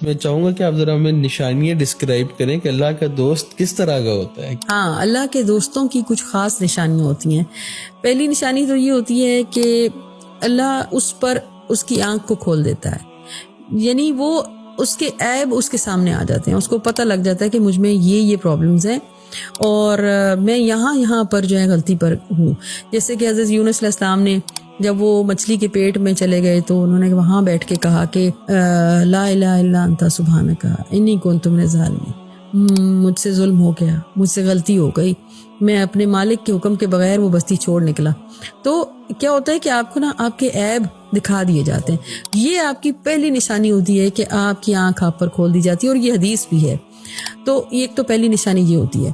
میں چاہوں گا کہ آپ ذرا ہمیں نشانیاں ڈسکرائب کریں کہ اللہ کا دوست کس طرح کا ہوتا ہے. ہاں، اللہ کے دوستوں کی کچھ خاص نشانیاں ہوتی ہیں. پہلی نشانی تو یہ ہوتی ہے کہ اللہ اس پر اس کی آنکھ کو کھول دیتا ہے، یعنی وہ اس کے عیب اس کے سامنے آ جاتے ہیں، اس کو پتہ لگ جاتا ہے کہ مجھ میں یہ پرابلمز ہیں اور میں یہاں پر جو ہے غلطی پر ہوں. جیسے کہ حضرت یونس علیہ السلام نے جب وہ مچھلی کے پیٹ میں چلے گئے تو انہوں نے وہاں بیٹھ کے کہا کہ لا الہ الا انت سبحانک انی کنت من الظالمین، مجھ سے ظلم ہو گیا، مجھ سے غلطی ہو گئی، میں اپنے مالک کے حکم کے بغیر وہ بستی چھوڑ نکلا. تو کیا ہوتا ہے کہ آپ کو آپ کے عیب دکھا دیے جاتے ہیں. یہ آپ کی پہلی نشانی ہوتی ہے کہ آپ کی آنکھ آپ پر کھول دی جاتی ہے، اور یہ حدیث بھی ہے. تو ایک تو پہلی نشانی یہ ہوتی ہے.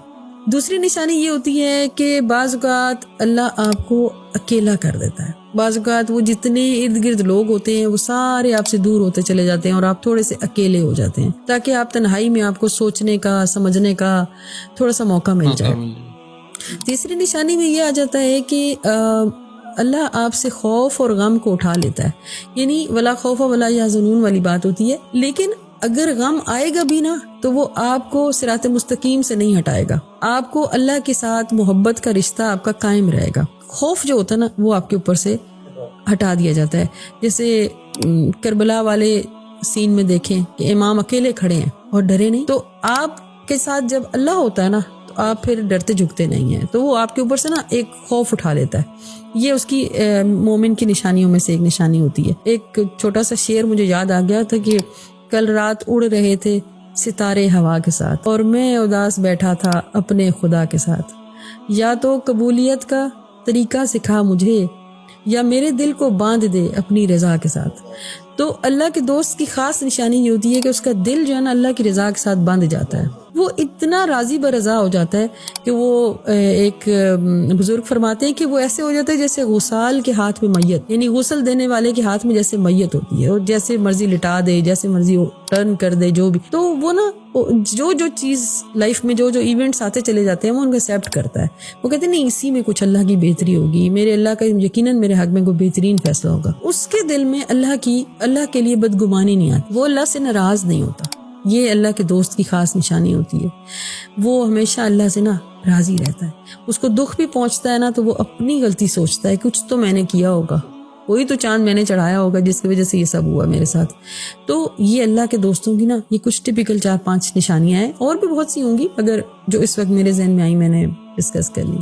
دوسری نشانی یہ ہوتی ہے کہ بعض اوقات اللہ آپ کو اکیلا کر دیتا ہے. بعض اوقات وہ جتنے ارد گرد لوگ ہوتے ہیں وہ سارے آپ سے دور ہوتے چلے جاتے ہیں اور آپ تھوڑے سے اکیلے ہو جاتے ہیں، تاکہ آپ تنہائی میں آپ کو سوچنے کا، سمجھنے کا تھوڑا سا موقع مل جائے. تیسری نشانی میں یہ آ جاتا ہے کہ اللہ آپ سے خوف اور غم کو اٹھا لیتا ہے، یعنی ولا خوف ولا یحزنون والی بات ہوتی ہے. لیکن اگر غم آئے گا بھی نا تو وہ آپ کو صراط مستقیم سے نہیں ہٹائے گا، آپ کو اللہ کے ساتھ محبت کا رشتہ آپ کا قائم رہے گا. خوف جو ہوتا ہے نا وہ آپ کے اوپر سے ہٹا دیا جاتا ہے. جیسے کربلا والے سین میں دیکھیں کہ امام اکیلے کھڑے ہیں اور ڈرے نہیں، تو آپ کے ساتھ جب اللہ ہوتا ہے نا تو آپ پھر ڈرتے جھکتے نہیں ہیں، تو وہ آپ کے اوپر سے نا ایک خوف اٹھا لیتا ہے. یہ اس کی مومن کی نشانیوں میں سے ایک نشانی ہوتی ہے. ایک چھوٹا سا شعر مجھے یاد آ گیا تھا کہ کل رات اڑ رہے تھے ستارے ہوا کے ساتھ اور میں اداس بیٹھا تھا اپنے خدا کے ساتھ، یا تو قبولیت کا طریقہ سکھا مجھے یا میرے دل کو باندھ دے اپنی رضا کے ساتھ. تو اللہ کے دوست کی خاص نشانی یہ ہوتی ہے کہ اس کا دل جو ہے نا اللہ کی رضا کے ساتھ باندھ جاتا ہے. وہ اتنا راضی برضا ہو جاتا ہے کہ وہ ایک بزرگ فرماتے ہیں کہ وہ ایسے ہو جاتا ہے جیسے غسال کے ہاتھ میں میت، یعنی غسل دینے والے کے ہاتھ میں جیسے میت ہوتی ہے، اور جیسے مرضی لٹا دے، جیسے مرضی ٹرن کر دے، جو بھی. تو وہ نا جو چیز لائف میں جو ایونٹس آتے چلے جاتے ہیں وہ ان کو ایکسیپٹ کرتا ہے. وہ کہتے ہیں نہیں، اسی میں کچھ اللہ کی بہتری ہوگی، میرے اللہ کا یقیناً میرے حق میں کوئی بہترین فیصلہ ہوگا. اس کے دل میں اللہ کے لیے بدگمانی نہیں آتی، وہ اللہ سے ناراض نہیں ہوتا. یہ اللہ کے دوست کی خاص نشانی ہوتی ہے. وہ ہمیشہ اللہ سے نا راضی رہتا ہے. اس کو دکھ بھی پہنچتا ہے نا تو وہ اپنی غلطی سوچتا ہے، کچھ تو میں نے کیا ہوگا، کوئی تو چاند میں نے چڑھایا ہوگا جس کی وجہ سے یہ سب ہوا میرے ساتھ. تو یہ اللہ کے دوستوں کی نا یہ کچھ ٹپیکل 4-5 نشانیاں ہیں، اور بھی بہت سی ہوں گی، اگر جو اس وقت میرے ذہن میں آئی میں نے ڈسکس کر لی.